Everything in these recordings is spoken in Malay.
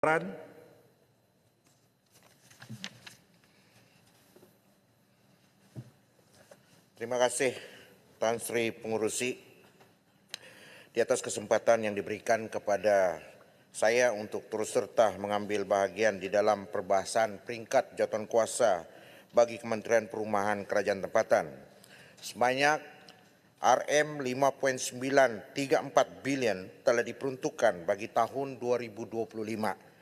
Terima kasih Tan Sri Pengurusi di atas kesempatan yang diberikan kepada saya untuk terus serta mengambil bahagian di dalam perbahasan peringkat jawatan kuasa bagi Kementerian Perumahan Kerajaan Tempatan. Sebanyak Rm5.934 bilion telah diperuntukkan bagi tahun 2025.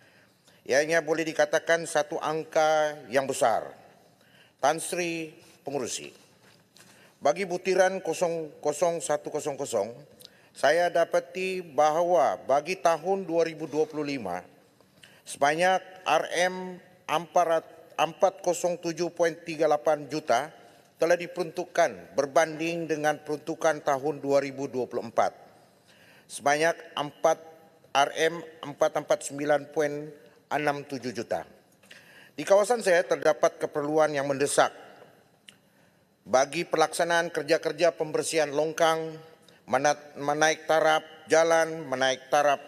Ianya boleh dikatakan satu angka yang besar. Tan Sri Pengurusi, bagi butiran 0100, saya dapati bahawa bagi tahun 2025, sebanyak Rm407.38 juta telah diperuntukkan berbanding dengan peruntukan tahun 2024. Sebanyak Rm449.67 juta. Di kawasan saya terdapat keperluan yang mendesak bagi pelaksanaan kerja-kerja pembersihan longkang, menaik taraf jalan, menaik taraf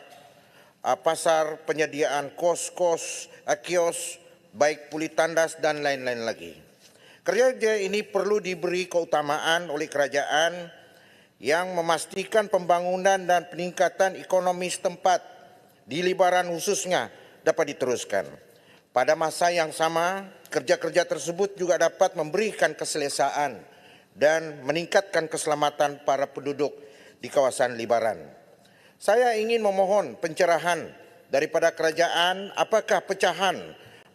pasar, penyediaan kios, baik puli tandas dan lain-lain lagi. Kerja ini perlu diberi keutamaan oleh kerajaan yang memastikan pembangunan dan peningkatan ekonomi setempat di Libaran khususnya dapat diteruskan. Pada masa yang sama, kerja-kerja tersebut juga dapat memberikan keselesaan dan meningkatkan keselamatan para penduduk di kawasan Libaran. Saya ingin memohon pencerahan daripada kerajaan apakah pecahan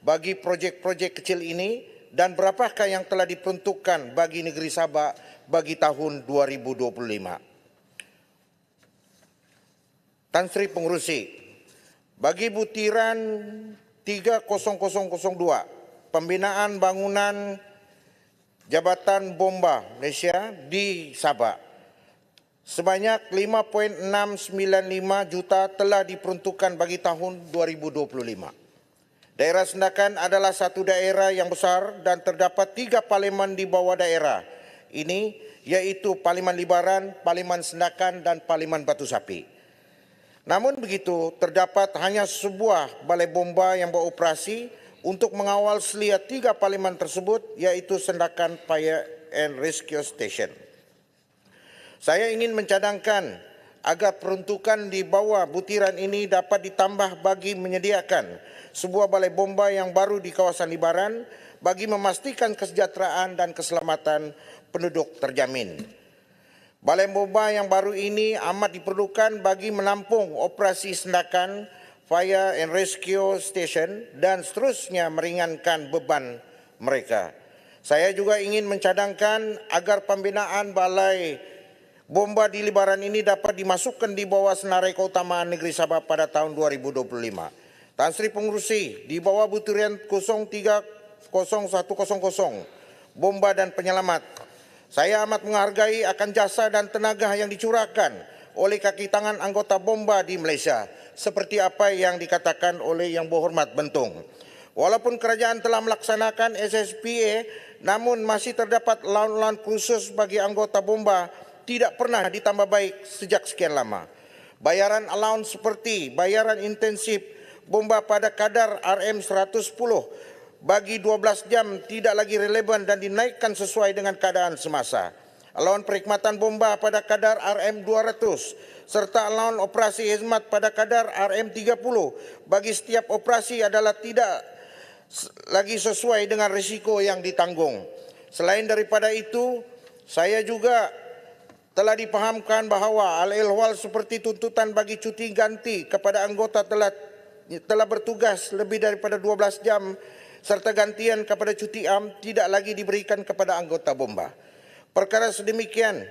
bagi projek-projek kecil ini dan berapakah yang telah diperuntukkan bagi negeri Sabah bagi tahun 2025. Tan Sri Pengurusi, bagi butiran 3002, pembinaan bangunan Jabatan Bomba Malaysia di Sabah, sebanyak 5.695 juta telah diperuntukkan bagi tahun 2025. Daerah Sendakan adalah satu daerah yang besar dan terdapat 3 parlimen di bawah daerah ini, iaitu Parlimen Libaran, Parlimen Sendakan dan Parlimen Batu Sapi. Namun begitu, terdapat hanya sebuah balai bomba yang beroperasi untuk mengawal selia 3 parlimen tersebut, iaitu Sendakan Fire and Rescue Station. Saya ingin mencadangkan agar peruntukan di bawah butiran ini dapat ditambah bagi menyediakan sebuah balai bomba yang baru di kawasan Libaran bagi memastikan kesejahteraan dan keselamatan penduduk terjamin. Balai bomba yang baru ini amat diperlukan bagi menampung operasi Sendakan Fire and Rescue Station dan seterusnya meringankan beban mereka. Saya juga ingin mencadangkan agar pembinaan balai bomba di Libaran ini dapat dimasukkan di bawah senarai keutamaan negeri Sabah pada tahun 2025. Tan Sri Pengurusi, di bawah butiran 030100, bomba dan penyelamat, saya amat menghargai akan jasa dan tenaga yang dicurahkan oleh kaki tangan anggota bomba di Malaysia, seperti apa yang dikatakan oleh Yang Berhormat Bentung. Walaupun kerajaan telah melaksanakan SSPA, namun masih terdapat laun-laun khusus bagi anggota bomba tidak pernah ditambah baik sejak sekian lama. Bayaran allowance seperti bayaran intensif bomba pada kadar RM110 bagi 12 jam tidak lagi relevan dan dinaikkan sesuai dengan keadaan semasa. Allowance perkhidmatan bomba pada kadar RM200 serta allowance operasi khidmat pada kadar RM30 bagi setiap operasi adalah tidak lagi sesuai dengan risiko yang ditanggung. Selain daripada itu, saya juga telah dipahamkan bahawa hal-hal seperti tuntutan bagi cuti ganti kepada anggota telah bertugas lebih daripada 12 jam serta gantian kepada cuti am tidak lagi diberikan kepada anggota bomba. Perkara sedemikian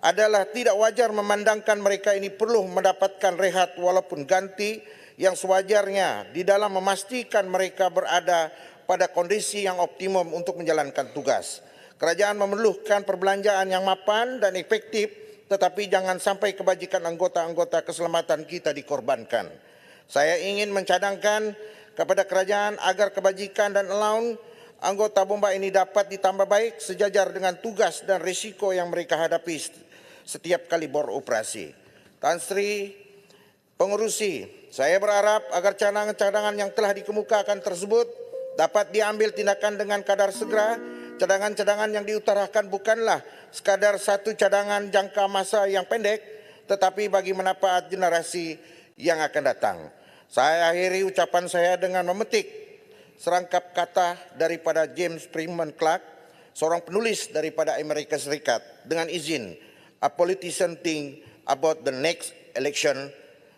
adalah tidak wajar memandangkan mereka ini perlu mendapatkan rehat walaupun ganti yang sewajarnya di dalam memastikan mereka berada pada kondisi yang optimum untuk menjalankan tugas. Kerajaan memerlukan perbelanjaan yang mapan dan efektif, tetapi jangan sampai kebajikan anggota-anggota keselamatan kita dikorbankan. Saya ingin mencadangkan kepada kerajaan agar kebajikan dan allowance anggota bomba ini dapat ditambah baik sejajar dengan tugas dan risiko yang mereka hadapi setiap kali beroperasi. Tan Sri Pengurusi, Saya berharap agar cadangan-cadangan yang telah dikemukakan tersebut dapat diambil tindakan dengan kadar segera. Cadangan-cadangan yang diutarakan bukanlah sekadar satu cadangan jangka masa yang pendek, tetapi bagi manfaat generasi yang akan datang. Saya akhiri ucapan saya dengan memetik serangkap kata daripada James Freeman Clark, seorang penulis daripada Amerika Serikat, dengan izin, a politician think about the next election,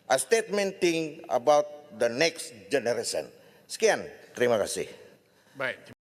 a statement think about the next generation. Sekian, terima kasih. Baik.